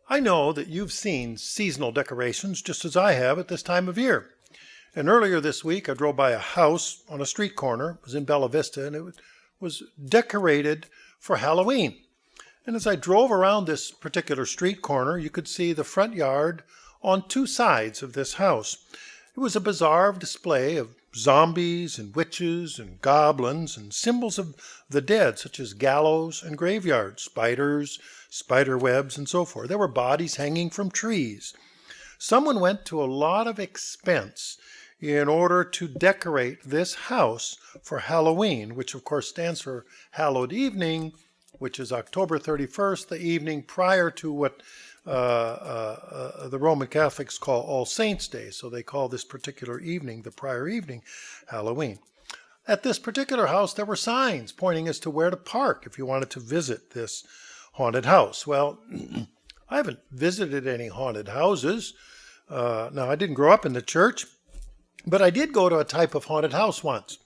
I know that you've seen seasonal decorations just as I have at this time of year. And earlier this week, I drove by a house on a street corner. It was in Bella Vista, and it was decorated for Halloween. And as I drove around this particular street corner, you could see the front yard on two sides of this house. It was a bizarre display of zombies and witches and goblins and symbols of the dead, such as gallows and graveyards, spiders, spider webs, and so forth. There were bodies hanging from trees. Someone went to a lot of expense in order to decorate this house for Halloween, which of course stands for Hallowed Evening, which is October 31st, the evening prior to what the Roman Catholics call All Saints' Day. So they call this particular evening, the prior evening, Halloween. At this particular house, there were signs pointing as to where to park if you wanted to visit this haunted house. Well, I haven't visited any haunted houses. Now, I didn't grow up in the church, but I did go to a type of haunted house once.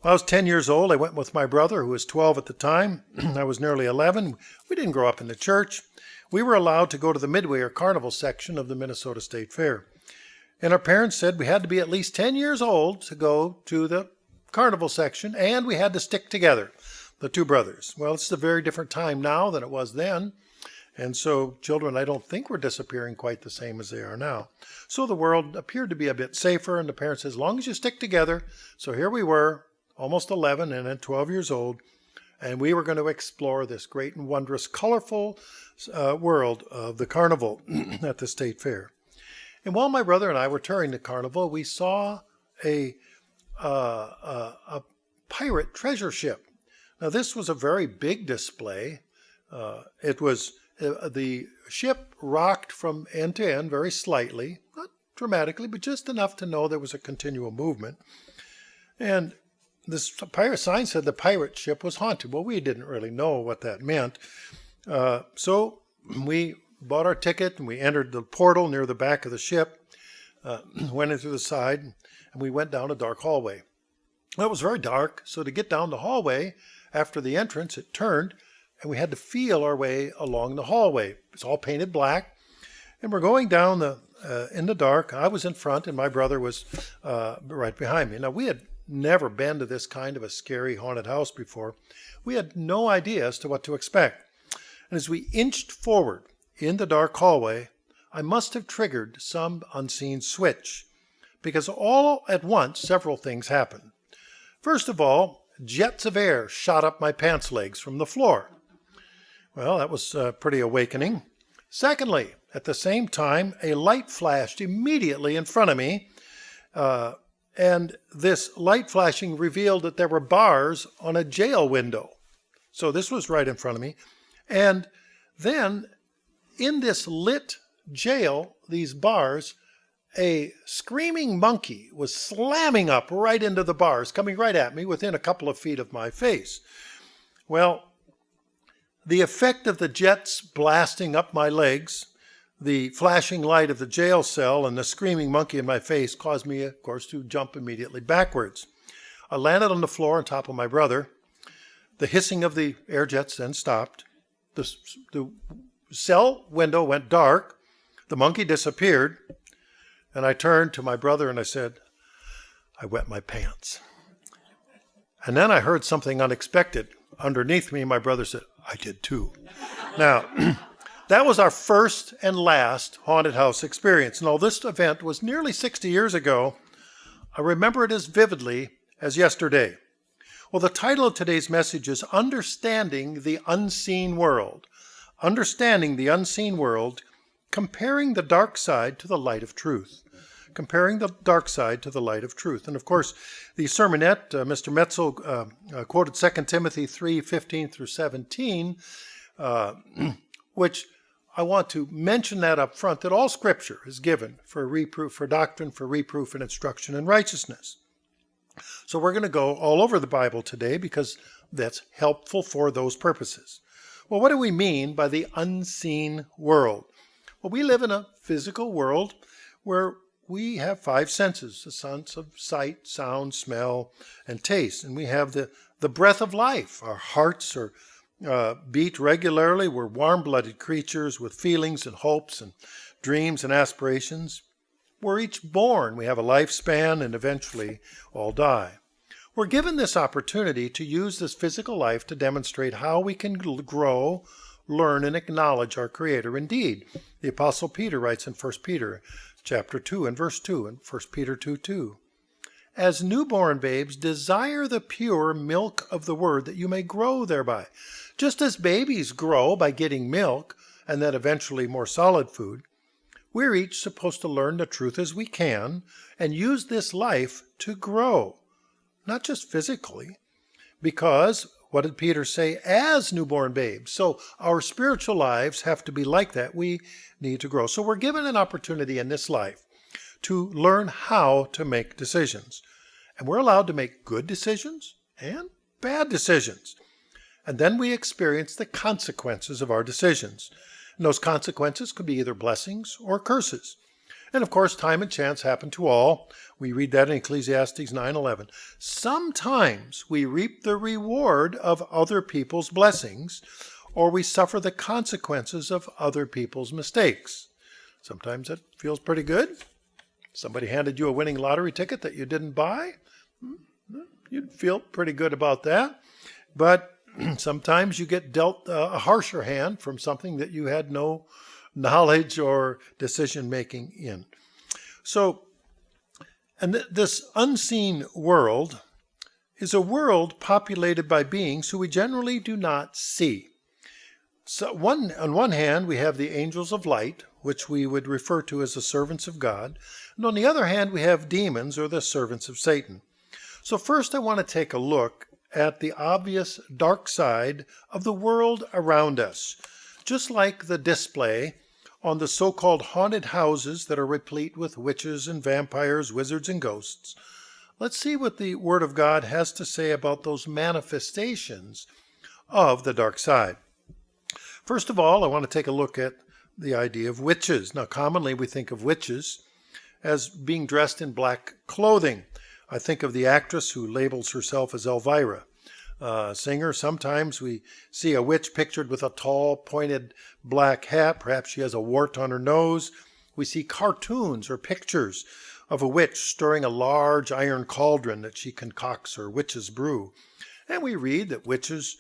When I was 10 years old, I went with my brother, who was 12 at the time. I was nearly 11. We didn't grow up in the church. We were allowed to go to the Midway or Carnival section of the Minnesota State Fair. And our parents said we had to be at least 10 years old to go to the Carnival section, and we had to stick together, the two brothers. Well, it's a very different time now than it was then. And so children, I don't think, were disappearing quite the same as they are now. So the world appeared to be a bit safer, and the parents said, as long as you stick together. So here we were, almost 11 and then 12 years old, and we were going to explore this great and wondrous, colorful world of the carnival at the state fair. And while my brother and I were touring the carnival, we saw a pirate treasure ship. Now, this was a very big display. The ship rocked from end to end very slightly, not dramatically, but just enough to know there was a continual movement. And this pirate sign said the pirate ship was haunted. Well, we didn't really know what that meant. So we bought our ticket and we entered the portal near the back of the ship, went in through the side, and we went down a dark hallway. Well, it was very dark, so to get down the hallway, after the entrance, it turned, and we had to feel our way along the hallway. It's all painted black, and we're going down in the dark. I was in front, and my brother was right behind me. Now, we had never been to this kind of a scary haunted house before. We had no idea as to what to expect. And as we inched forward in the dark hallway, I must have triggered some unseen switch, because all at once several things happened. First of all, jets of air shot up my pants legs from the floor. Well, that was pretty awakening. Secondly, at the same time, a light flashed immediately in front of me, and this light flashing revealed that there were bars on a jail window. So this was right in front of me. And then in this lit jail, these bars, a screaming monkey was slamming up right into the bars, coming right at me within a couple of feet of my face. Well, the effect of the jets blasting up my legs, the flashing light of the jail cell, and the screaming monkey in my face caused me, of course, to jump immediately backwards. I landed on the floor on top of my brother. The hissing of the air jets then stopped. The cell window went dark. The monkey disappeared. And I turned to my brother and I said, I wet my pants. And then I heard something unexpected. Underneath me, my brother said, I did too. Now, that was our first and last haunted house experience. Now, this event was nearly 60 years ago. I remember it as vividly as yesterday. Well, the title of today's message is Understanding the Unseen World. Understanding the Unseen World, comparing the dark side to the light of truth. Comparing the dark side to the light of truth. And of course, the sermonette, Mr. Metzel quoted 2 Timothy 3:15 through 17, which I want to mention that up front, that all Scripture is given for reproof, for doctrine, for reproof, and instruction in righteousness. So we're going to go all over the Bible today because that's helpful for those purposes. Well, what do we mean by the unseen world? Well, we live in a physical world where we have five senses, the sense of sight, sound, smell, and taste. And we have the breath of life. Our hearts are beat regularly. We're warm-blooded creatures with feelings and hopes and dreams and aspirations. We're each born. We have a lifespan and eventually all die. We're given this opportunity to use this physical life to demonstrate how we can grow, learn, and acknowledge our Creator. Indeed, the Apostle Peter writes in 1 Peter chapter 2 and verse 2 and 1 Peter 2:2. As newborn babes, desire the pure milk of the word that you may grow thereby. Just as babies grow by getting milk and then eventually more solid food, we're each supposed to learn the truth as we can and use this life to grow, not just physically, because what did Peter say? As newborn babes. So our spiritual lives have to be like that. We need to grow. So we're given an opportunity in this life to learn how to make decisions. And we're allowed to make good decisions and bad decisions. And then we experience the consequences of our decisions. And those consequences could be either blessings or curses. And of course, time and chance happen to all. We read that in Ecclesiastes 9:11. Sometimes we reap the reward of other people's blessings, or we suffer the consequences of other people's mistakes. Sometimes that feels pretty good. Somebody handed you a winning lottery ticket that you didn't buy. You'd feel pretty good about that. But sometimes you get dealt a harsher hand from something that you had no knowledge or decision-making in. So, and this unseen world is a world populated by beings who we generally do not see. So on one hand, we have the angels of light, which we would refer to as the servants of God. And on the other hand, we have demons, or the servants of Satan. So first, I want to take a look at the obvious dark side of the world around us. Just like the display on the so-called haunted houses that are replete with witches and vampires, wizards and ghosts, let's see what the Word of God has to say about those manifestations of the dark side. First of all, I want to take a look at the idea of witches. Now, commonly we think of witches as being dressed in black clothing. I think of the actress who labels herself as Elvira. Singer, sometimes we see a witch pictured with a tall, pointed black hat. Perhaps she has a wart on her nose. We see cartoons or pictures of a witch stirring a large iron cauldron that she concocts her witch's brew. And we read that witches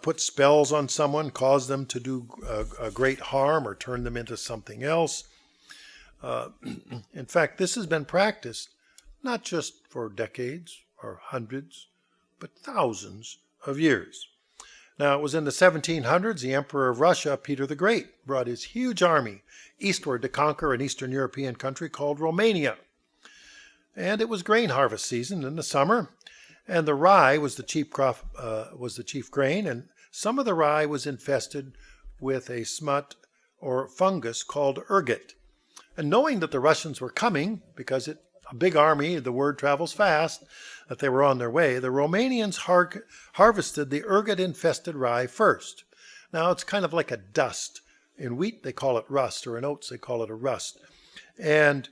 put spells on someone, cause them to do a great harm or turn them into something else. In fact, this has been practiced not just for decades or hundreds, but thousands of years. Now, it was in the 1700s, the Emperor of Russia, Peter the Great, brought his huge army eastward to conquer an Eastern European country called Romania. And it was grain harvest season in the summer, and the rye was the chief crop, was the chief grain, and some of the rye was infested with a smut or fungus called ergot. And knowing that the Russians were coming, because a big army, the word travels fast, that they were on their way, the Romanians harvested the ergot-infested rye first. Now, it's kind of like a dust. In wheat, they call it rust, or in oats, they call it a rust. And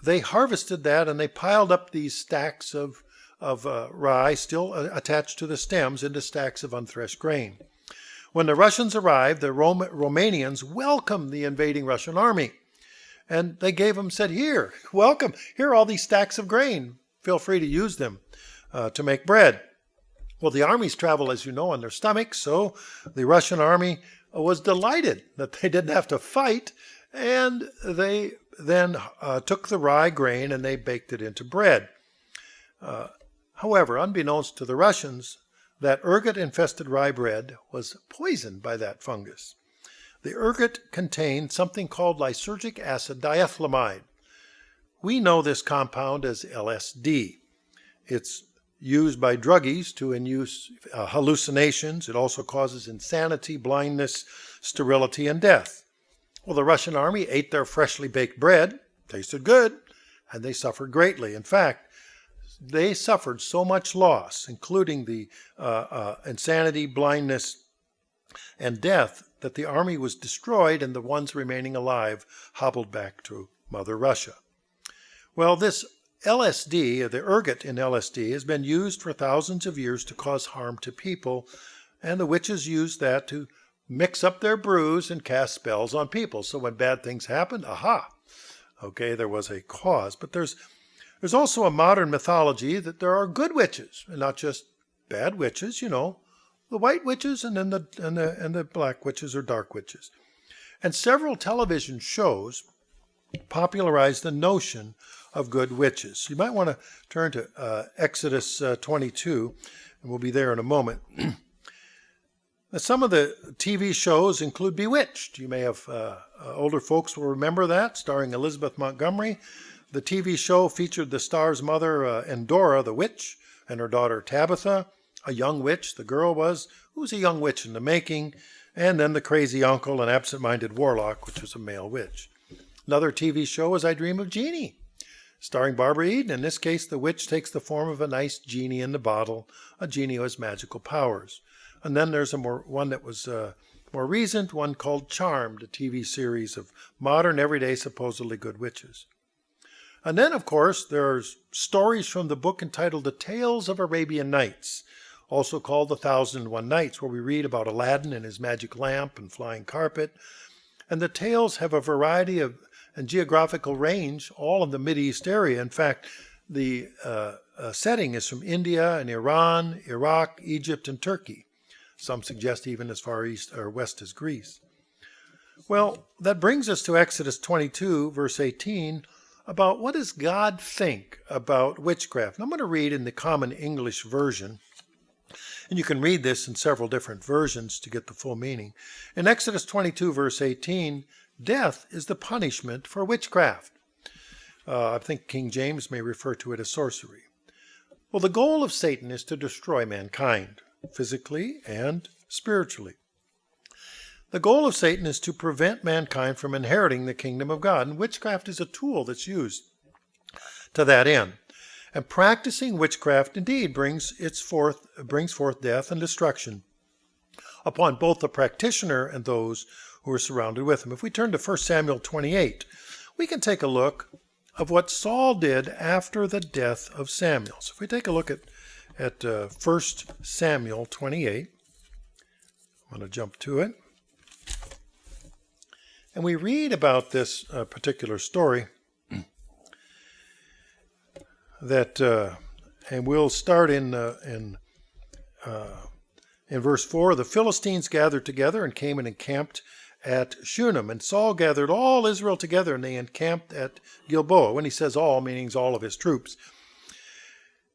they harvested that, and they piled up these stacks of rye, still attached to the stems, into stacks of unthreshed grain. When the Russians arrived, the Romanians welcomed the invading Russian army. And they said, here, welcome, here are all these stacks of grain. Feel free to use them to make bread. Well, the armies travel, as you know, on their stomachs, so the Russian army was delighted that they didn't have to fight, and they then took the rye grain and they baked it into bread. However, unbeknownst to the Russians, that ergot-infested rye bread was poisoned by that fungus. The ergot contained something called lysergic acid diethylamide. We know this compound as LSD. It's used by druggies to induce hallucinations. It also causes insanity, blindness, sterility, and death. Well, the Russian army ate their freshly baked bread, tasted good, and they suffered greatly. In fact, they suffered so much loss, including the insanity, blindness, and death, that the army was destroyed and the ones remaining alive hobbled back to Mother Russia. Well, this LSD, the ergot in LSD, has been used for thousands of years to cause harm to people And the witches used that to mix up their brews and cast spells on people. So when bad things happened, aha, okay, there was a cause. But there's also a modern mythology that there are good witches, and not just bad witches, the white witches and then the black witches or dark witches. And several television shows popularized the notion of good witches. You might want to turn to Exodus 22, and we'll be there in a moment. Now, some of the TV shows include Bewitched. You may have, older folks will remember that, starring Elizabeth Montgomery. The TV show featured the star's mother, Endora, the witch, and her daughter, Tabitha, a young witch. The girl who was a young witch in the making, and then the crazy uncle and absent-minded warlock, which was a male witch. Another TV show was I Dream of Jeannie, starring Barbara Eden. In this case, the witch takes the form of a nice genie in the bottle, a genie who has magical powers. And then there's one that was more recent, one called Charmed, a TV series of modern, everyday, supposedly good witches. And then, of course, there's stories from the book entitled The Tales of Arabian Nights, also called The 1001 Nights, where we read about Aladdin and his magic lamp and flying carpet. And the tales have a variety of and geographical range, all in the Mideast area. In fact, the setting is from India and Iran, Iraq, Egypt, and Turkey. Some suggest even as far east or west as Greece. Well, that brings us to Exodus 22, verse 18, about what does God think about witchcraft. And I'm going to read in the Common English Version, and you can read this in several different versions to get the full meaning. In Exodus 22, verse 18, death is the punishment for witchcraft. I think King James may refer to it as sorcery. Well, the goal of Satan is to destroy mankind, physically and spiritually. The goal of Satan is to prevent mankind from inheriting the kingdom of God, and witchcraft is a tool that's used to that end. And practicing witchcraft indeed brings forth death and destruction upon both the practitioner and those who are surrounded with him. If we turn to 1 Samuel 28, we can take a look of what Saul did after the death of Samuel. So if we take a look at 1 Samuel 28, I'm going to jump to it. And we read about this particular story that, and we'll start in verse 4. The Philistines gathered together and came and encamped at Shunem. And Saul gathered all Israel together, and they encamped at Gilboa. When he says all, meaning all of his troops.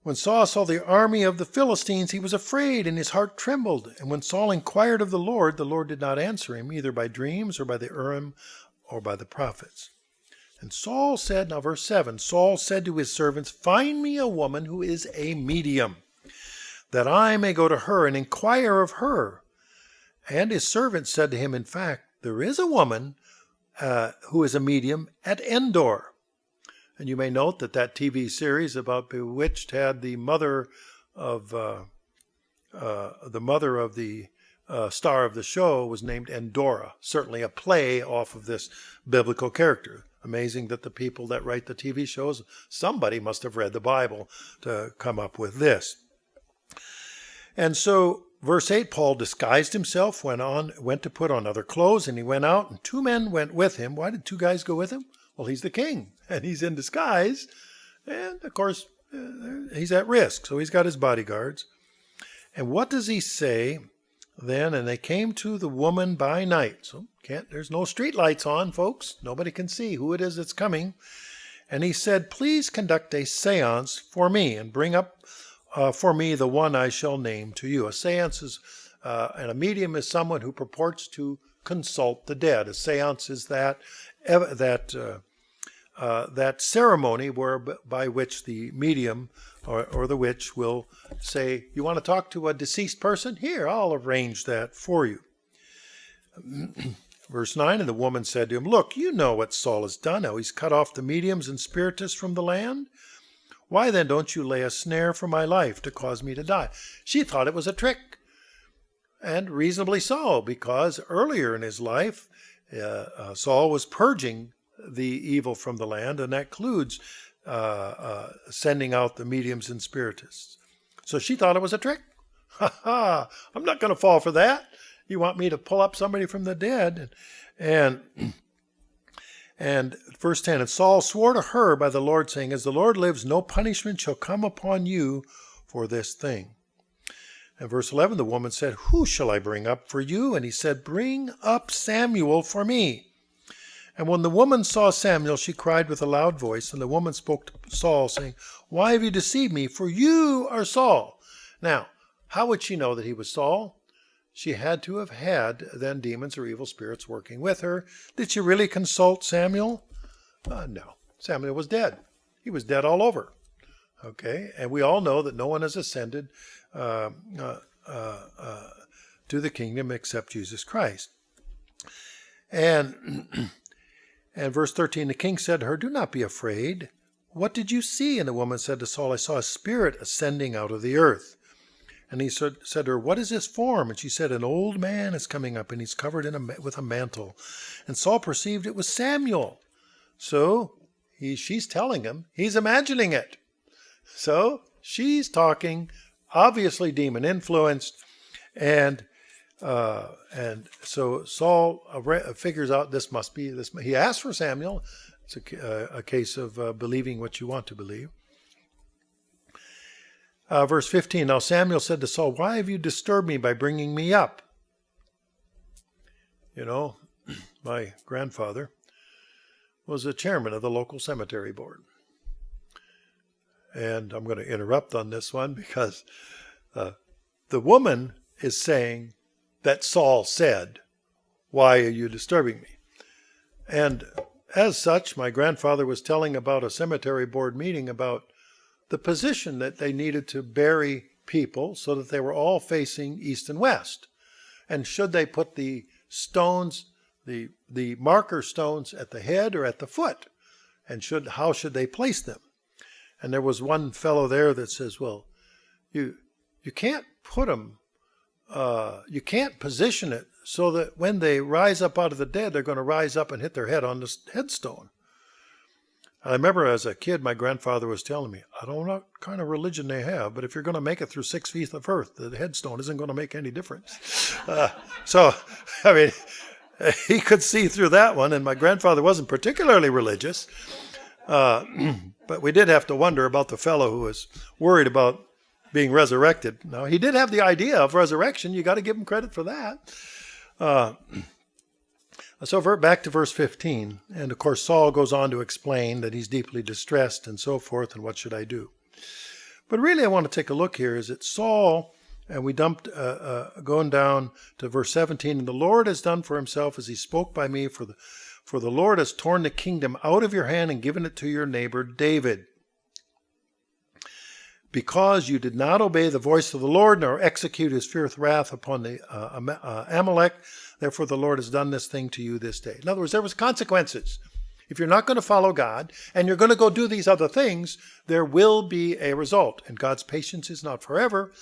When Saul saw the army of the Philistines, he was afraid, and his heart trembled. And when Saul inquired of the Lord did not answer him, either by dreams or by the Urim or by the prophets. And Saul said, now verse 7, Saul said to his servants, find me a woman who is a medium, that I may go to her and inquire of her. And his servants said to him, in fact, there is a woman who is a medium at Endor. And you may note that TV series about Bewitched had the mother of the star of the show was named Endora. Certainly a play off of this biblical character. Amazing that the people that write the TV shows, somebody must have read the Bible to come up with this. And so, verse 8, Paul disguised himself, went to put on other clothes, and he went out, and 2 men went with him. Why did 2 guys go with him? Well, he's the king, and he's in disguise, and of course, he's at risk, so he's got his bodyguards. And what does he say then? And they came to the woman by night. So there's no street lights on, folks. Nobody can see who it is that's coming. And he said, please conduct a seance for me, and bring up for me the one I shall name to you. A seance is, and a medium is someone who purports to consult the dead. A seance is that ceremony by which the medium or the witch will say, you want to talk to a deceased person? Here, I'll arrange that for you. Verse 9, and the woman said to him, look, you know what Saul has done, how he's cut off the mediums and spiritists from the land. Why then don't you lay a snare for my life to cause me to die? She thought it was a trick, and reasonably so, because earlier in his life, Saul was purging the evil from the land, and that includes sending out the mediums and spiritists. So she thought it was a trick. Ha ha! I'm not going to fall for that. You want me to pull up somebody from the dead? And verse 10, and Saul swore to her by the Lord, saying, as the Lord lives, no punishment shall come upon you for this thing. And verse 11, the woman said, who shall I bring up for you? And he said, bring up Samuel for me. And when the woman saw Samuel, she cried with a loud voice. And the woman spoke to Saul, saying, why have you deceived me? For you are Saul. Now, how would she know that he was Saul? She had to have had then demons or evil spirits working with her. Did she really consult Samuel? No. Samuel was dead. He was dead all over. Okay, and we all know that no one has ascended to the kingdom except Jesus Christ. And verse 13, the king said to her, do not be afraid. What did you see? And the woman said to Saul, I saw a spirit ascending out of the earth. And he said to her, what is his form? And she said, an old man is coming up, and he's covered with a mantle. And Saul perceived it was Samuel. So she's telling him, he's imagining it. So she's talking, obviously demon influenced, and so Saul figures out this must be this. He asks for Samuel. It's a case of believing what you want to believe. Verse 15, now Samuel said to Saul, why have you disturbed me by bringing me up? You know, my grandfather was the chairman of the local cemetery board. And I'm going to interrupt on this one because the woman is saying that Saul said, why are you disturbing me? And as such, my grandfather was telling about a cemetery board meeting about the position that they needed to bury people so that they were all facing east and west. And should they put the stones, the marker stones at the head or at the foot? And how should they place them? And there was one fellow there that says, well, you can't put them, you can't position it so that when they rise up out of the dead, they're going to rise up and hit their head on the headstone. I remember as a kid, my grandfather was telling me, I don't know what kind of religion they have, but if you're going to make it through 6 feet of earth, the headstone isn't going to make any difference. So, I mean, he could see through that one, and my grandfather wasn't particularly religious. But we did have to wonder about the fellow who was worried about being resurrected. Now, he did have the idea of resurrection. You got to give him credit for that. So back to verse 15. And of course, Saul goes on to explain that he's deeply distressed and so forth, and what should I do? But really, I want to take a look here. Is it Saul, and we dumped, going down to verse 17, and the Lord has done for himself as he spoke by me, for the Lord has torn the kingdom out of your hand and given it to your neighbor David. Because you did not obey the voice of the Lord, nor execute his fierce wrath upon the Amalek, therefore the Lord has done this thing to you this day. In other words, there was consequences. If you're not going to follow God, and you're going to go do these other things, there will be a result. And God's patience is not forever.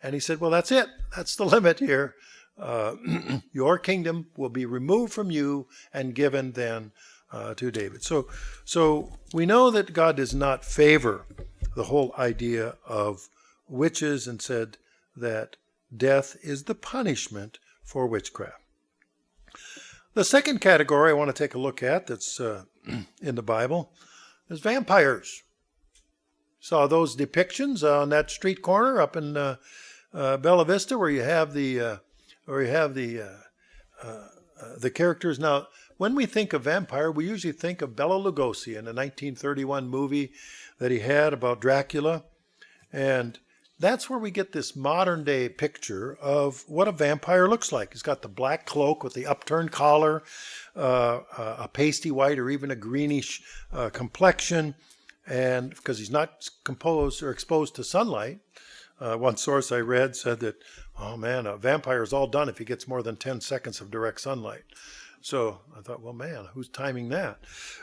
And he said, well, that's it. That's the limit here. Your kingdom will be removed from you and given then to David. So we know that God does not favor the whole idea of witches, and said that death is the punishment for witchcraft. The second category I want to take a look at that's in the Bible is vampires. Saw those depictions on that street corner up in Bella Vista where you have the characters. Now, when we think of vampire, we usually think of Bela Lugosi in the 1931 movie that he had about Dracula. And that's where we get this modern day picture of what a vampire looks like. He's got the black cloak with the upturned collar, a pasty white or even a greenish complexion, and because he's not exposed to sunlight. One source I read said that, oh man, a vampire is all done if he gets more than 10 seconds of direct sunlight. So I thought, well, man, who's timing that?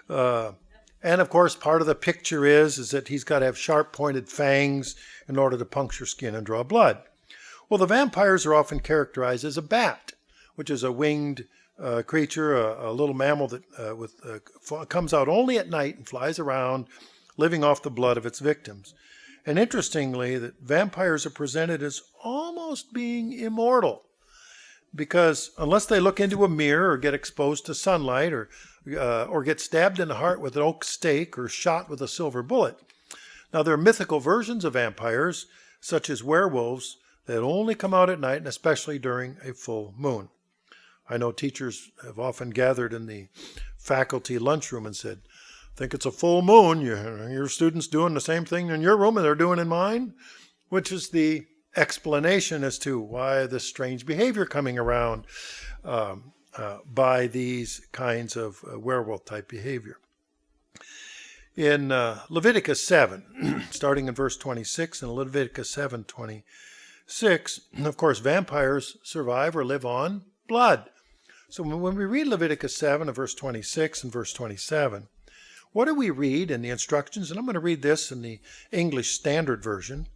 And of course, part of the picture is that he's got to have sharp pointed fangs in order to puncture skin and draw blood. Well, the vampires are often characterized as a bat, which is a winged creature, a little mammal that comes out only at night and flies around, living off the blood of its victims. And interestingly, that vampires are presented as almost being immortal, because unless they look into a mirror or get exposed to sunlight or get stabbed in the heart with an oak stake or shot with a silver bullet. Now, there are mythical versions of vampires, such as werewolves, that only come out at night, and especially during a full moon. I know teachers have often gathered in the faculty lunchroom and said, think it's a full moon, your students doing the same thing in your room and they're doing in mine, which is the explanation as to why this strange behavior coming around by these kinds of werewolf-type behavior. In Leviticus 7, starting in verse 26, and Leviticus 7:26, of course, vampires survive or live on blood. So when we read Leviticus 7 and verse 26 and verse 27, what do we read in the instructions? And I'm going to read this in the English Standard Version.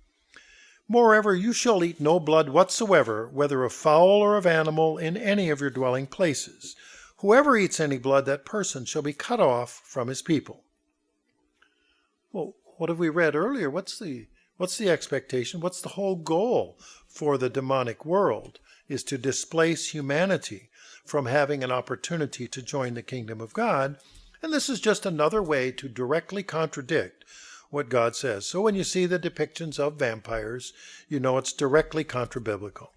Moreover, you shall eat no blood whatsoever, whether of fowl or of animal, in any of your dwelling places. Whoever eats any blood, that person shall be cut off from his people. Well, what have we read earlier? What's the expectation? What's the whole goal for the demonic world? Is to displace humanity from having an opportunity to join the kingdom of God. And this is just another way to directly contradict what God says. So when you see the depictions of vampires, you know it's directly contra-biblical.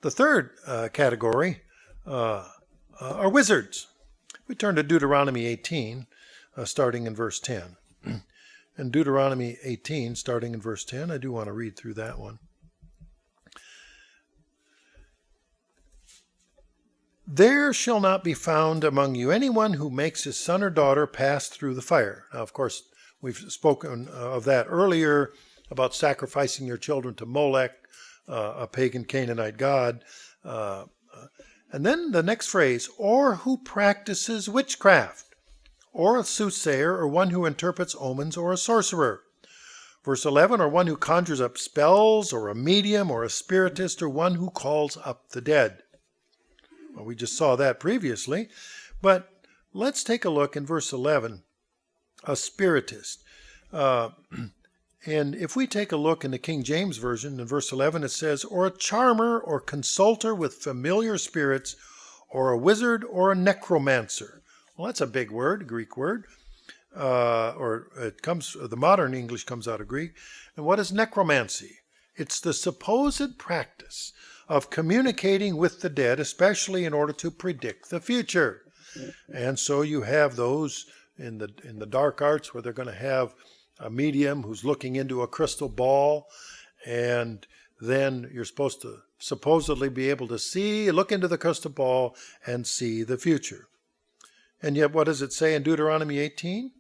The third category are wizards. We turn to Deuteronomy 18, starting in verse 10. And Deuteronomy 18, starting in verse 10, I do want to read through that one. There shall not be found among you anyone who makes his son or daughter pass through the fire. Now, of course, we've spoken of that earlier, about sacrificing your children to Molech, a pagan Canaanite god. And then the next phrase, or who practices witchcraft, or a soothsayer, or one who interprets omens, or a sorcerer. Verse 11, or one who conjures up spells, or a medium, or a spiritist, or one who calls up the dead. Well, we just saw that previously, but let's take a look in verse 11, a spiritist. And if we take a look in the King James Version, in verse 11 it says, or a charmer or consulter with familiar spirits, or a wizard or a necromancer. Well, that's a big word, a Greek word. The modern English comes out of Greek. And what is necromancy? It's the supposed practice of communicating with the dead, especially in order to predict the future. And so you have those in the dark arts where they're going to have a medium who's looking into a crystal ball, and then you're supposed to supposedly be able to look into the crystal ball and see the future. And yet what does it say in Deuteronomy 18?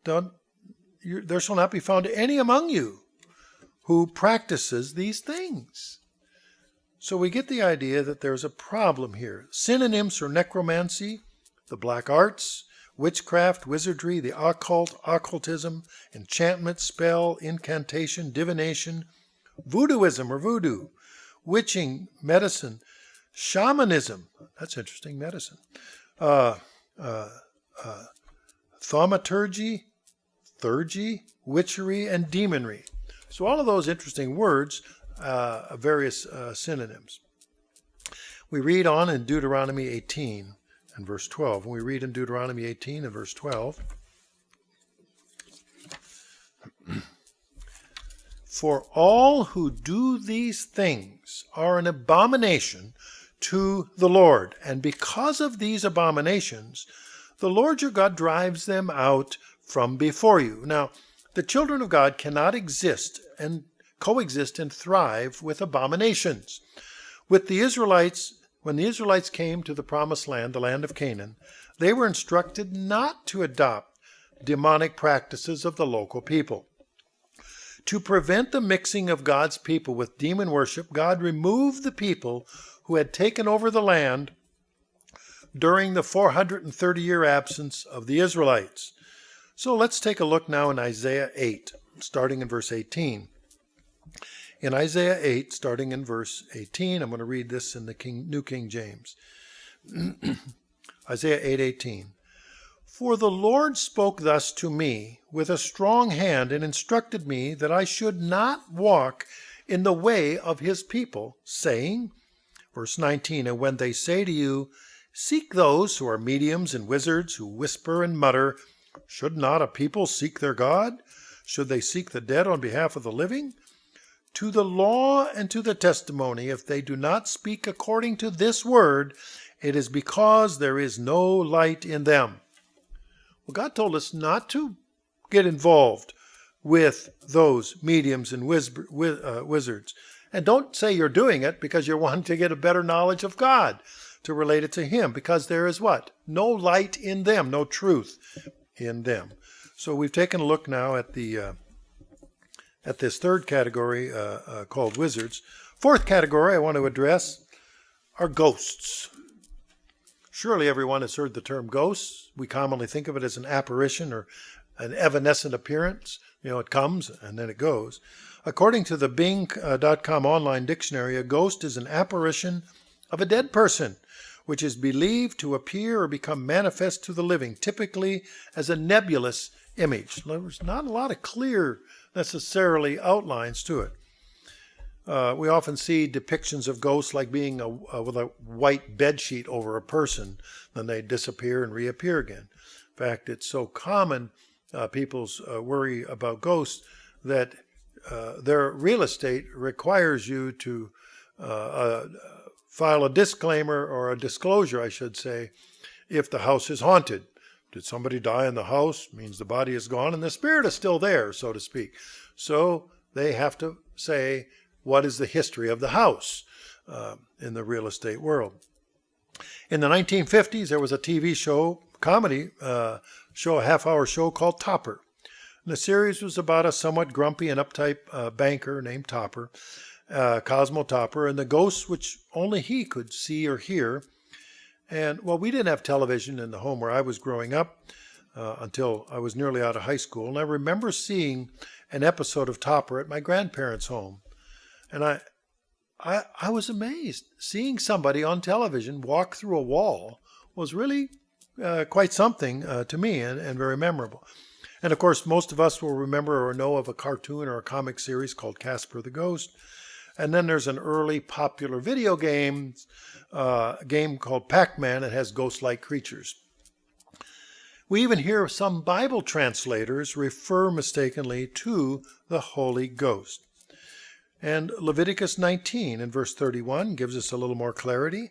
There shall not be found any among you who practices these things. So we get the idea that there's a problem here. Synonyms for necromancy, the black arts, witchcraft, wizardry, the occult, occultism, enchantment, spell, incantation, divination, voodooism or voodoo, witching, medicine, shamanism, that's interesting, medicine, thaumaturgy, theurgy, witchery, and demonry. So all of those interesting words, various synonyms. We read on in Deuteronomy 18 and verse 12. And we read in Deuteronomy 18 and verse 12. For all who do these things are an abomination to the Lord. And because of these abominations, the Lord your God drives them out from before you. Now, the children of God cannot exist and coexist and thrive with abominations. With the Israelites, when the Israelites came to the promised land, the land of Canaan, they were instructed not to adopt demonic practices of the local people. To prevent the mixing of God's people with demon worship, God removed the people who had taken over the land during the 430-year absence of the Israelites. So let's take a look now in Isaiah 8, starting in verse 18. In Isaiah 8, starting in verse 18, I'm going to read this in the New King James. Isaiah 8:18. For the Lord spoke thus to me with a strong hand and instructed me that I should not walk in the way of his people, saying, verse 19, and when they say to you, seek those who are mediums and wizards who whisper and mutter, should not a people seek their God? Should they seek the dead on behalf of the living? To the law and to the testimony, if they do not speak according to this word, it is because there is no light in them. Well, God told us not to get involved with those mediums and wizards. And don't say you're doing it because you're wanting to get a better knowledge of God, to relate it to him, because there is what? No light in them, no truth in them. So we've taken a look now at this third category called wizards. Fourth category I want to address are ghosts. Surely everyone has heard the term ghosts. We commonly think of it as an apparition or an evanescent appearance. It comes and then it goes. According to the Bing.com online dictionary, a ghost is an apparition of a dead person, which is believed to appear or become manifest to the living, typically as a nebulous image. There's not a lot of clear, necessarily, outlines to it. We often see depictions of ghosts like being with a white bedsheet over a person, then they disappear and reappear again. In fact, it's so common, people's worry about ghosts, that their real estate requires you to file a disclaimer, or a disclosure, I should say, if the house is haunted. Did somebody die in the house? Means the body is gone and the spirit is still there, so to speak. So they have to say, what is the history of the house in the real estate world? In the 1950s, there was a TV show, comedy show, a half-hour show called Topper. And the series was about a somewhat grumpy and uptight banker named Topper, Cosmo Topper, and the ghosts which only he could see or hear. And, well, we didn't have television in the home where I was growing up until I was nearly out of high school. And I remember seeing an episode of Topper at my grandparents' home. And I was amazed. Seeing somebody on television walk through a wall was really quite something to me, and very memorable. And of course, most of us will remember or know of a cartoon or a comic series called Casper the Ghost. And then there's an early popular video game called Pac-Man that has ghost-like creatures. We even hear some Bible translators refer mistakenly to the Holy Ghost. And Leviticus 19 in verse 31 gives us a little more clarity.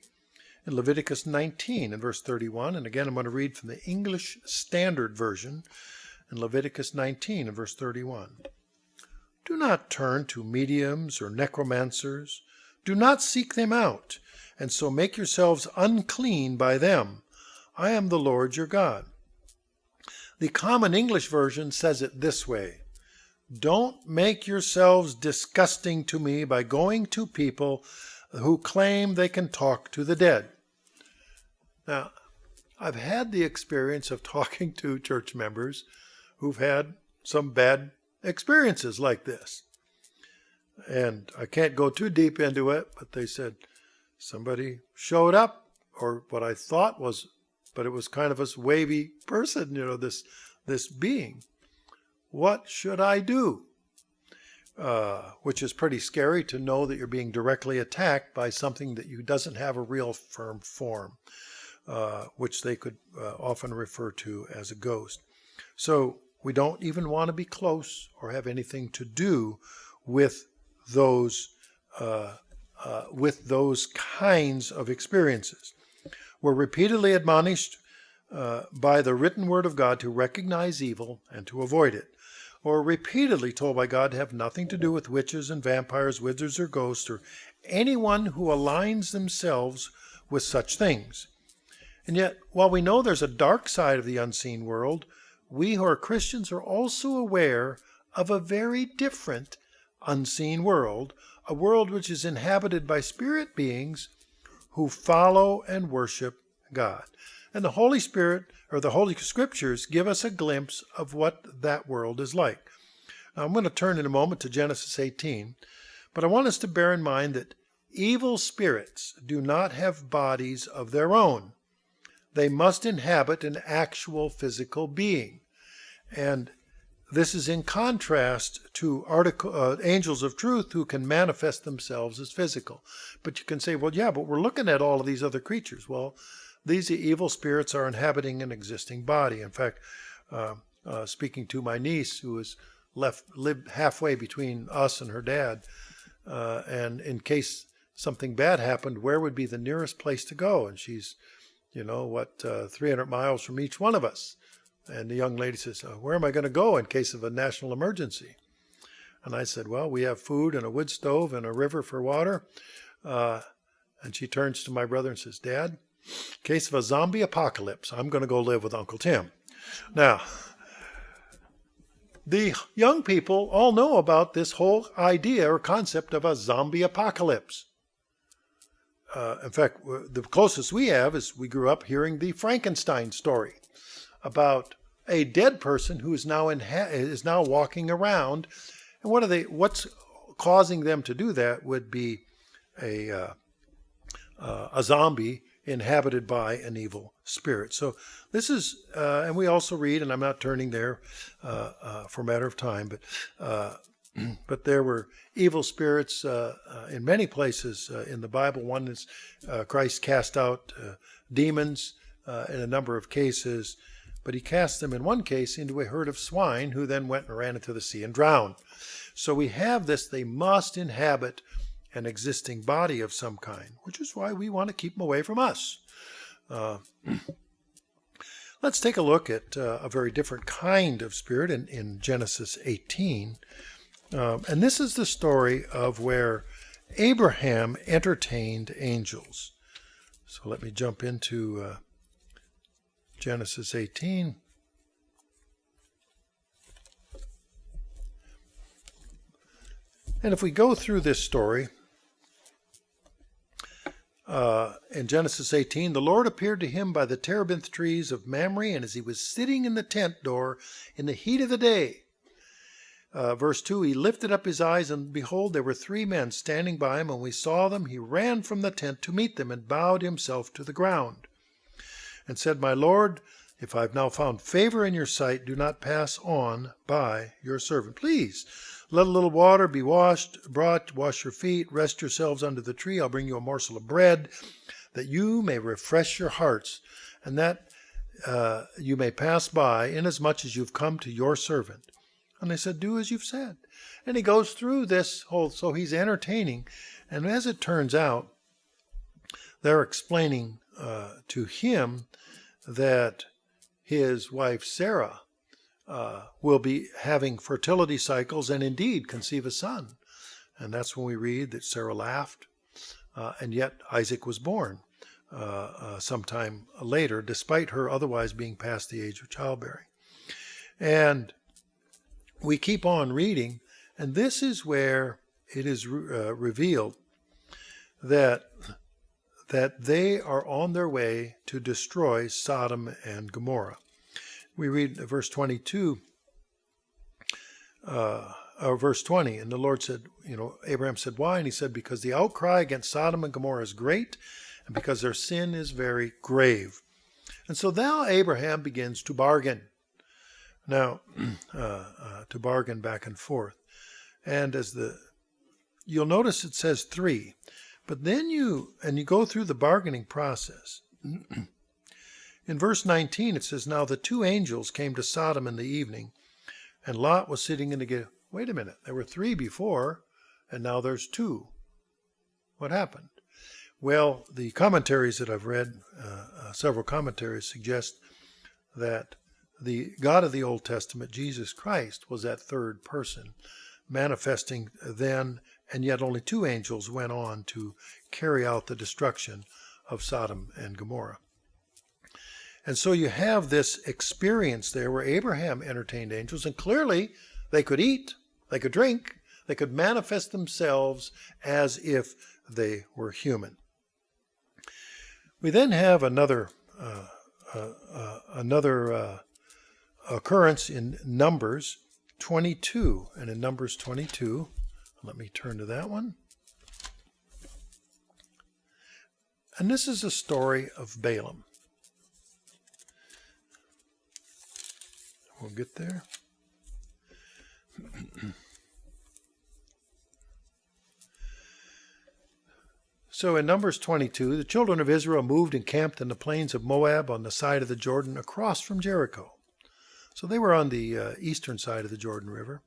In Leviticus 19 in verse 31, and again I'm going to read from the English Standard Version, in Leviticus 19 in verse 31. Do not turn to mediums or necromancers. Do not seek them out, and so make yourselves unclean by them. I am the Lord your God. The Common English Version says it this way: don't make yourselves disgusting to me by going to people who claim they can talk to the dead. Now, I've had the experience of talking to church members who've had some bad experiences like this. And I can't go too deep into it, but they said somebody showed up, or what I thought was, but it was kind of a wavy person, this being. What should I do? Which is pretty scary to know that you're being directly attacked by something that you doesn't have a real firm form, which they could often refer to as a ghost. So we don't even want to be close or have anything to do with those kinds of experiences. We're repeatedly admonished by the written word of God to recognize evil and to avoid it. Or repeatedly told by God to have nothing to do with witches and vampires, wizards or ghosts, or anyone who aligns themselves with such things. And yet, while we know there's a dark side of the unseen world, we who are Christians are also aware of a very different unseen world, a world which is inhabited by spirit beings who follow and worship God. And the Holy Spirit, or the Holy Scriptures, give us a glimpse of what that world is like. Now, I'm going to turn in a moment to Genesis 18, but I want us to bear in mind that evil spirits do not have bodies of their own. they must inhabit an actual physical being. And this is in contrast to angels of truth who can manifest themselves as physical. But you can say, well, yeah, but we're looking at all of these other creatures. Well, these evil spirits are inhabiting an existing body. In fact, speaking to my niece, who lived halfway between us and her dad, and in case something bad happened, where would be the nearest place to go? And she's, 300 miles from each one of us. And the young lady says, where am I going to go in case of a national emergency? And I said, well, we have food and a wood stove and a river for water. And she turns to my brother and says, Dad, in case of a zombie apocalypse, I'm going to go live with Uncle Tim. Now, the young people all know about this whole idea or concept of a zombie apocalypse. In fact, the closest we have is we grew up hearing the Frankenstein story about a dead person who is now walking around. And what's causing them to do that would be a zombie inhabited by an evil spirit. So this is, and we also read, and I'm not turning there for a matter of time, but there were evil spirits in many places in the Bible. One is Christ cast out demons in a number of cases, but he cast them in one case into a herd of swine who then went and ran into the sea and drowned. So we have this, they must inhabit an existing body of some kind, which is why we want to keep them away from us. Let's take a look at a very different kind of spirit in Genesis 18. And this is the story of where Abraham entertained angels. So let me jump into Genesis 18. And if we go through this story, in Genesis 18, the Lord appeared to him by the terebinth trees of Mamre, and as he was sitting in the tent door in the heat of the day. Verse 2, he lifted up his eyes, and behold, there were 3 men standing by him, and when he saw them, he ran from the tent to meet them, and bowed himself to the ground, and said, My Lord, if I have now found favor in your sight, do not pass on by your servant. Please, let a little water be brought, wash your feet, rest yourselves under the tree. I'll bring you a morsel of bread, that you may refresh your hearts, and that you may pass by, inasmuch as you've come to your servant. And they said, do as you've said. And he goes through this whole, so he's entertaining. And as it turns out, they're explaining to him that his wife Sarah will be having fertility cycles and indeed conceive a son. And that's when we read that Sarah laughed, and yet Isaac was born sometime later, despite her otherwise being past the age of childbearing. And we keep on reading, and this is where it is revealed that they are on their way to destroy Sodom and Gomorrah. We read verse 22, or verse 20, and the Lord said, Abraham said, why? And he said, because the outcry against Sodom and Gomorrah is great, and because their sin is very grave. And so now Abraham begins to bargain. Now, to bargain back and forth. And you'll notice it says 3, but then you go through the bargaining process. In verse 19, it says, now the 2 angels came to Sodom in the evening, and Lot was sitting in the gate. Wait a minute, there were 3 before, and now there's 2. What happened? Well, the commentaries that I've read, several commentaries suggest that the God of the Old Testament, Jesus Christ, was that third person, manifesting then, and yet only 2 angels went on to carry out the destruction of Sodom and Gomorrah. And so you have this experience there where Abraham entertained angels, and clearly they could eat, they could drink, they could manifest themselves as if they were human. We then have another occurrence in Numbers 22. And in Numbers 22, let me turn to that one. And this is a story of Balaam. We'll get there. So in Numbers 22, the children of Israel moved and camped in the plains of Moab on the side of the Jordan across from Jericho. So they were on the eastern side of the Jordan River.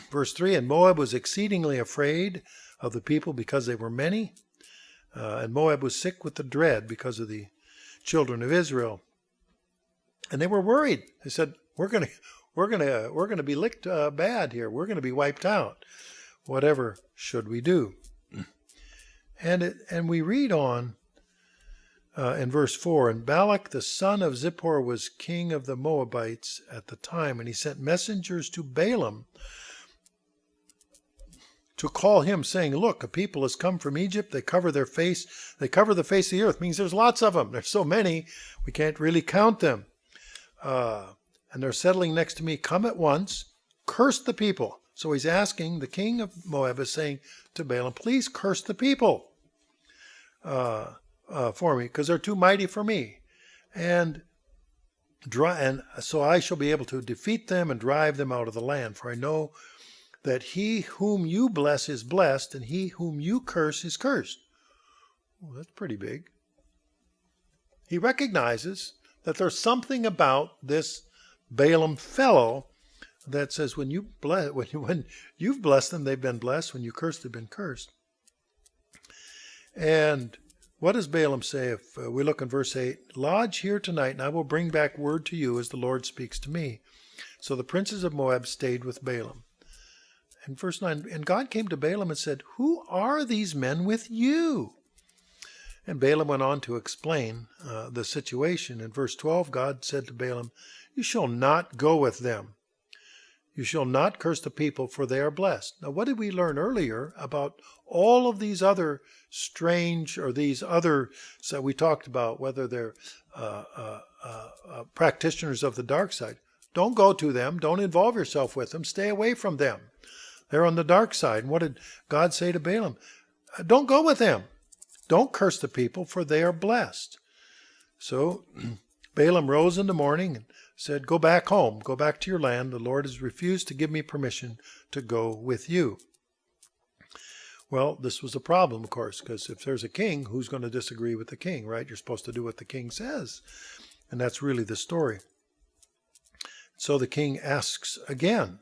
Verse 3, and Moab was exceedingly afraid of the people because they were many, and Moab was sick with the dread because of the children of Israel. And they were worried. They said, we're going to be licked bad here. We're going to be wiped out. Whatever should we do? And we read on in verse 4, and Balak the son of Zippor was king of the Moabites at the time, and he sent messengers to Balaam to call him, saying, look, a people has come from Egypt. They cover the face of the earth. It means there's lots of them. There's so many, we can't really count them. And they're settling next to me. Come at once, curse the people. So he's asking, the king of Moab is saying to Balaam, please curse the people for me, because they're too mighty for me. And so I shall be able to defeat them and drive them out of the land. For I know that he whom you bless is blessed, and he whom you curse is cursed. Well, that's pretty big. He recognizes that there's something about this Balaam fellow that says when you've blessed them, they've been blessed. When you curse, they've been cursed. And what does Balaam say? If we look in verse 8, lodge here tonight, and I will bring back word to you as the Lord speaks to me. So the princes of Moab stayed with Balaam. And verse 9, and God came to Balaam and said, who are these men with you? And Balaam went on to explain the situation. In verse 12, God said to Balaam, you shall not go with them. You shall not curse the people, for they are blessed. Now, what did we learn earlier about all of these other strange, or these other, so we talked about whether they're practitioners of the dark side. Don't go to them. Don't involve yourself with them. Stay away from them. They're on the dark side. And what did God say to Balaam? Don't go with them. Don't curse the people, for they are blessed. So Balaam rose in the morning and said, go back home. Go back to your land. The Lord has refused to give me permission to go with you. Well, this was a problem, of course, because if there's a king, who's going to disagree with the king, right? You're supposed to do what the king says. And that's really the story. So the king asks again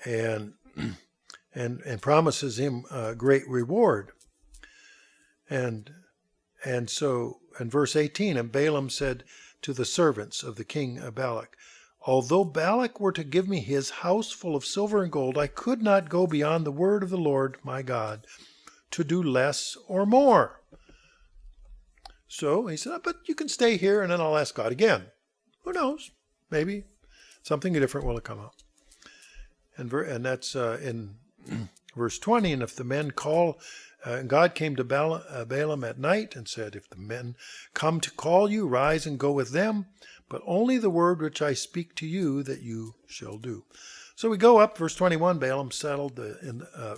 and promises him a great reward. And so in verse 18, and Balaam said to the servants of the king Balak, although Balak were to give me his house full of silver and gold, I could not go beyond the word of the Lord my God to do less or more. So he said, but you can stay here and then I'll ask God again. Who knows? Maybe something different will come up. And that's in verse 20, and if the men call, and God came to Balaam at night and said, if the men come to call you, rise and go with them, but only the word which I speak to you that you shall do. So we go up, verse 21, Balaam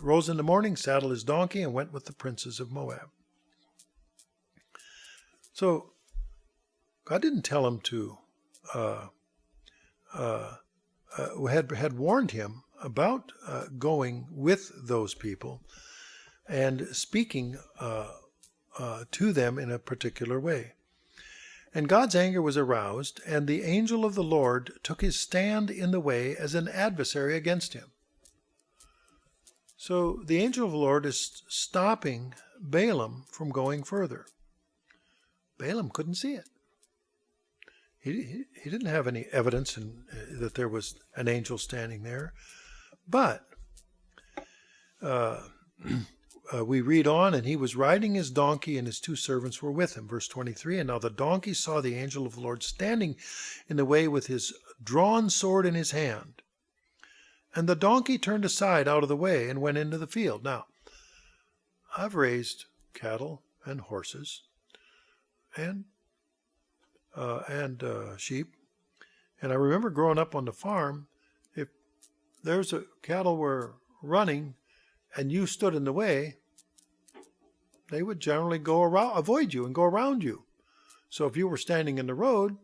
rose in the morning, saddled his donkey, and went with the princes of Moab. So God didn't tell him to, had warned him about going with those people and speaking to them in a particular way. And God's anger was aroused, and the angel of the Lord took his stand in the way as an adversary against him. So the angel of the Lord is stopping Balaam from going further. Balaam couldn't see it. He didn't have any evidence that there was an angel standing there. But we read on, and he was riding his donkey, and his two servants were with him. Verse 23, and now the donkey saw the angel of the Lord standing in the way with his drawn sword in his hand. And the donkey turned aside out of the way and went into the field. Now, I've raised cattle and horses and sheep. And I remember growing up on the farm, if there's cattle were running and you stood in the way, they would generally avoid you and go around you. So if you were standing in the road,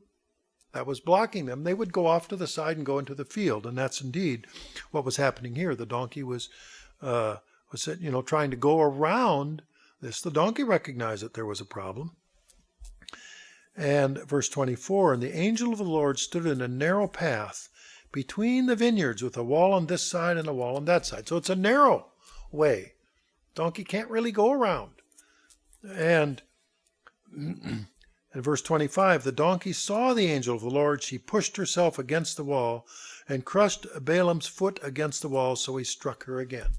that was blocking them, they would go off to the side and go into the field. And that's indeed what was happening here. The donkey was trying to go around this. The donkey recognized that there was a problem. And verse 24, and the angel of the Lord stood in a narrow path between the vineyards with a wall on this side and a wall on that side. So it's a narrow way. Donkey can't really go around. And in verse 25, the donkey saw the angel of the Lord. She pushed herself against the wall and crushed Balaam's foot against the wall, so he struck her again.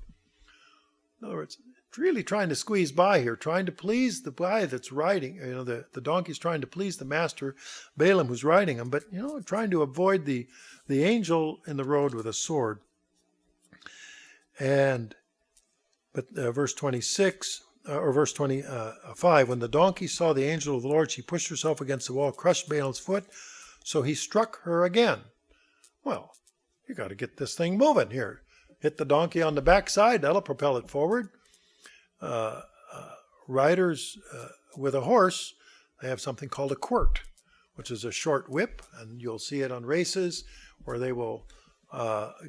In other words, really trying to squeeze by here, trying to please the guy that's riding. The donkey's trying to please the master, Balaam, who's riding him, but, trying to avoid the angel in the road with a sword. But verse 26, or verse 25, when the donkey saw the angel of the Lord, she pushed herself against the wall, crushed Balaam's foot, so he struck her again. Well, you got to get this thing moving here. Hit the donkey on the backside, that'll propel it forward. Riders with a horse, they have something called a quirt, which is a short whip, and you'll see it on races where they will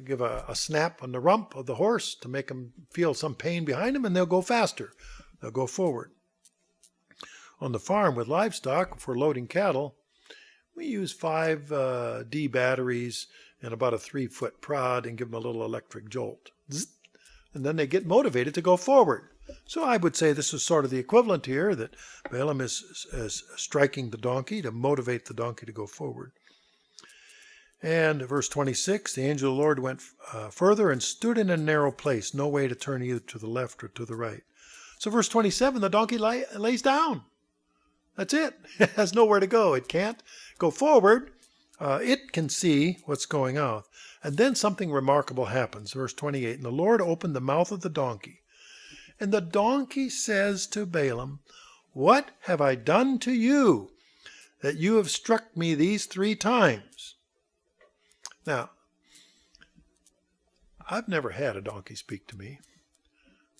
give a snap on the rump of the horse to make them feel some pain behind them, and they'll go faster. They'll go forward. On the farm with livestock, for loading cattle, we use 5D batteries and about a 3-foot prod and give them a little electric jolt. And then they get motivated to go forward. So I would say this is sort of the equivalent here, that Balaam is striking the donkey to motivate the donkey to go forward. And verse 26, the angel of the Lord went further and stood in a narrow place, no way to turn either to the left or to the right. So verse 27, the donkey lays down. That's it. It has nowhere to go. It can't go forward. It can see what's going on. And then something remarkable happens. Verse 28, and the Lord opened the mouth of the donkey. And the donkey says to Balaam, what have I done to you that you have struck me these 3 times? Now, I've never had a donkey speak to me.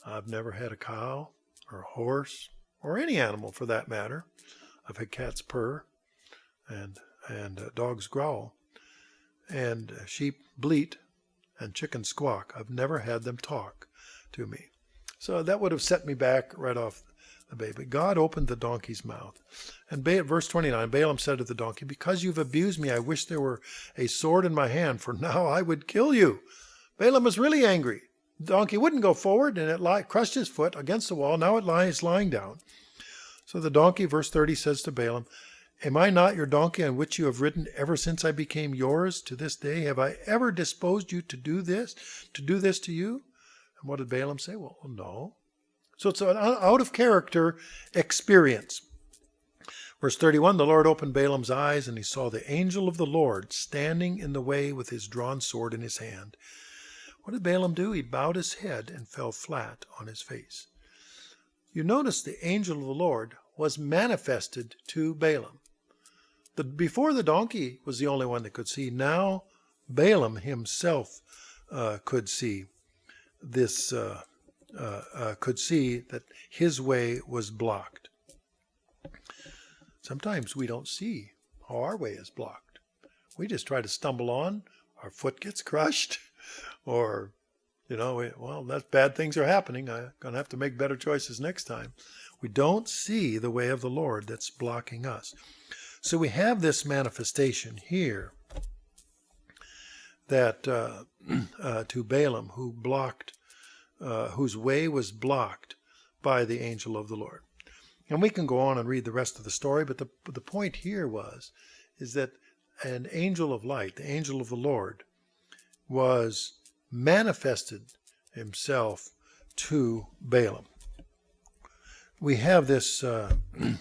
I've never had a cow or a horse or any animal for that matter. I've had cats purr and dogs growl and sheep bleat and chickens squawk. I've never had them talk to me. So that would have set me back right off the bat. But God opened the donkey's mouth. And verse 29, Balaam said to the donkey, because you've abused me, I wish there were a sword in my hand, for now I would kill you. Balaam was really angry. The donkey wouldn't go forward, and it crushed his foot against the wall. Now it is lying down. So the donkey, verse 30, says to Balaam, am I not your donkey on which you have ridden ever since I became yours to this day? Have I ever disposed you to do this to you? And what did Balaam say? Well, no. So it's an out of character experience. Verse 31, the Lord opened Balaam's eyes, and he saw the angel of the Lord standing in the way with his drawn sword in his hand. What did Balaam do? He bowed his head and fell flat on his face. You notice the angel of the Lord was manifested to Balaam. Before the donkey was the only one that could see. Now Balaam himself could see this, could see that his way was blocked. Sometimes we don't see how our way is blocked. We just try to stumble on, our foot gets crushed, or, that's bad things are happening. I'm going to have to make better choices next time. We don't see the way of the Lord that's blocking us. So we have this manifestation here that to Balaam, who blocked, whose way was blocked by the angel of the Lord. And we can go on and read the rest of the story, but the point here is that an angel of light, the angel of the Lord, was manifested himself to Balaam. We have this, and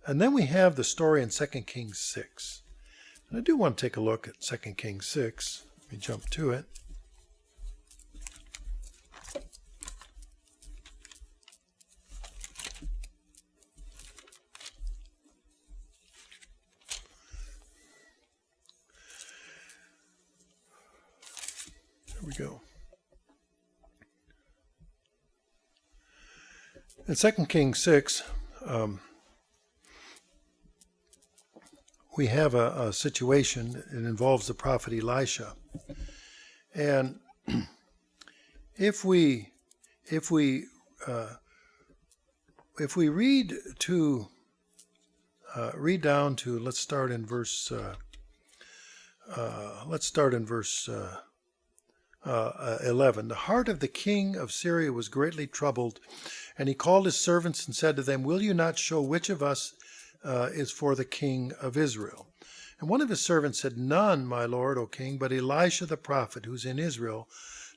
then we have the story in 2 Kings 6. And I do want to take a look at 2 Kings 6. Let me jump to it. There we go. In 2 Kings 6, we have a situation. It involves the prophet Elisha, and if we read down to, let's start in verse 11. The heart of the king of Syria was greatly troubled, and he called his servants and said to them, "Will you not show which of us is for the king of Israel?" And one of his servants said, "None, my lord, O king, but Elisha the prophet, who's in Israel,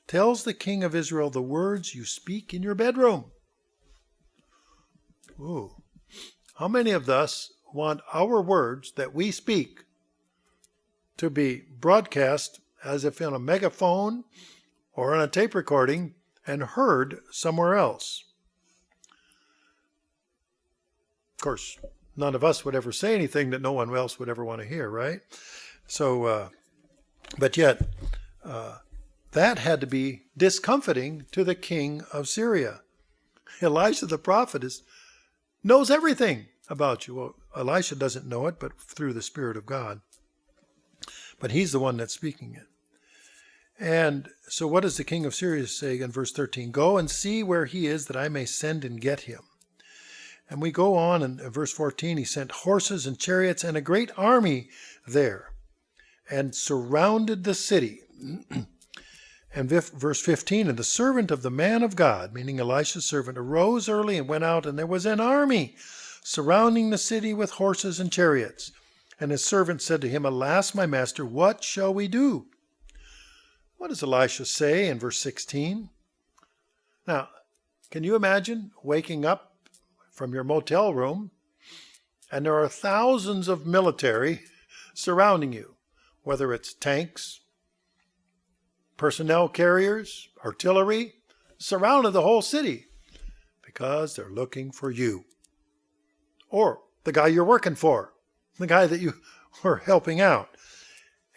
tells the king of Israel the words you speak in your bedroom." Ooh. How many of us want our words that we speak to be broadcast as if in a megaphone or on a tape recording and heard somewhere else? Of course, none of us would ever say anything that no one else would ever want to hear, right? So, but yet, that had to be discomfiting to the king of Syria. Elisha the prophet knows everything about you. Well, Elisha doesn't know it, but through the Spirit of God. But he's the one that's speaking it. And so what does the king of Syria say in verse 13? "Go and see where he is, that I may send and get him." And we go on in verse 14, he sent horses and chariots and a great army there and surrounded the city. And verse 15, "And the servant of the man of God," meaning Elisha's servant, "arose early and went out, and there was an army surrounding the city with horses and chariots. And his servant said to him, 'Alas, my master, what shall we do?'" What does Elisha say in verse 16? Now, can you imagine waking up from your motel room and there are thousands of military surrounding you, whether it's tanks, personnel carriers, artillery, surrounded the whole city because they're looking for you or the guy you're working for, the guy that you were helping out.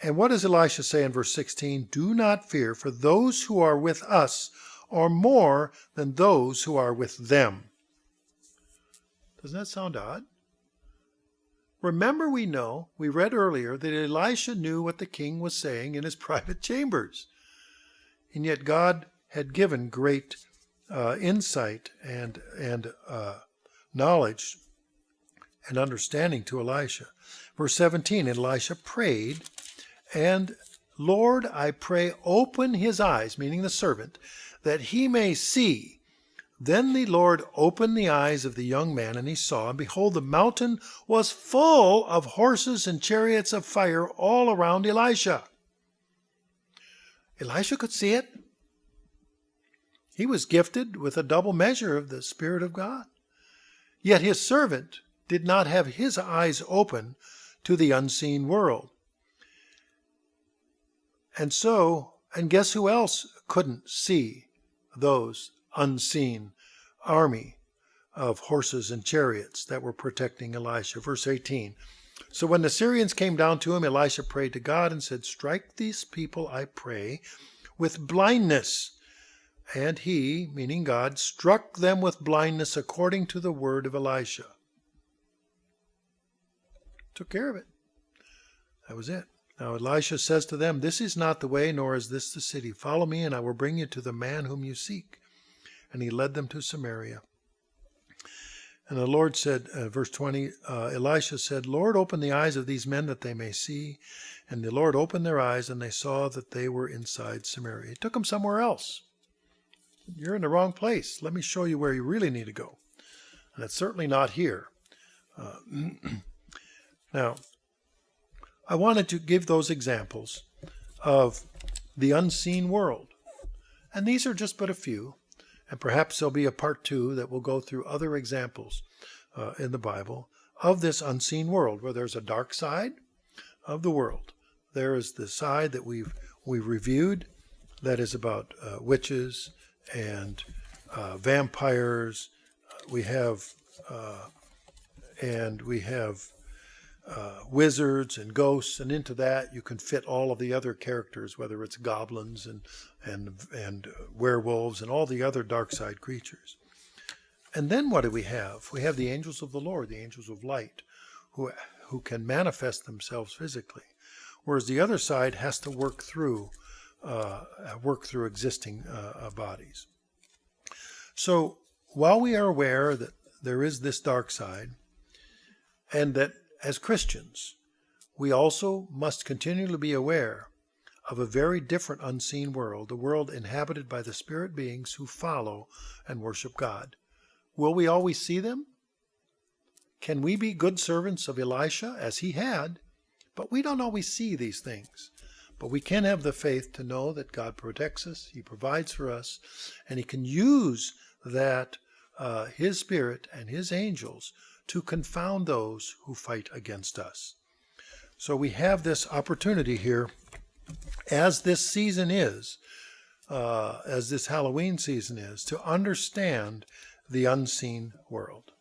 And what does Elisha say in verse 16? "Do not fear, for those who are with us are more than those who are with them." Doesn't that sound odd? Remember, we read earlier that Elisha knew what the king was saying in his private chambers. And yet God had given great insight and knowledge and understanding to Elisha. Verse 17, Elisha prayed, and "Lord, I pray, open his eyes," meaning the servant, "that he may see." Then the Lord opened the eyes of the young man, and he saw, and behold, the mountain was full of horses and chariots of fire all around Elisha. Elisha could see it. He was gifted with a double measure of the Spirit of God. Yet his servant did not have his eyes open to the unseen world. And guess who else couldn't see those unseen army of horses and chariots that were protecting Elisha? Verse 18. "So when the Syrians came down to him, Elisha prayed to God and said, 'Strike these people, I pray, with blindness.' And he," meaning God, "struck them with blindness according to the word of Elisha." Took care of it. That was it. Now Elisha says to them, "This is not the way, nor is this the city. Follow me, and I will bring you to the man whom you seek." And he led them to Samaria. And the Lord said, verse 20, Elisha said, "Lord, open the eyes of these men that they may see." And the Lord opened their eyes, and they saw that they were inside Samaria. He took them somewhere else. "You're in the wrong place. Let me show you where you really need to go." And it's certainly not here. Now, I wanted to give those examples of the unseen world. And these are just but a few. And perhaps there'll be a part 2 that will go through other examples in the Bible of this unseen world, where there's a dark side of the world. There is the side that we've reviewed that is about witches and vampires. We have wizards and ghosts, and into that you can fit all of the other characters, whether it's goblins and werewolves and all the other dark side creatures. And then what do we have? We have the angels of the Lord, the angels of light, who who can manifest themselves physically, whereas the other side has to work through existing bodies. So while we are aware that there is this dark side, and that as Christians, we also must continually be aware of a very different unseen world, a world inhabited by the spirit beings who follow and worship God. Will we always see them? Can we be good servants of Elisha, as he had? But we don't always see these things. But we can have the faith to know that God protects us, he provides for us, and he can use that his spirit and his angels to confound those who fight against us. So we have this opportunity here, as this season is, as this Halloween season is, to understand the unseen world.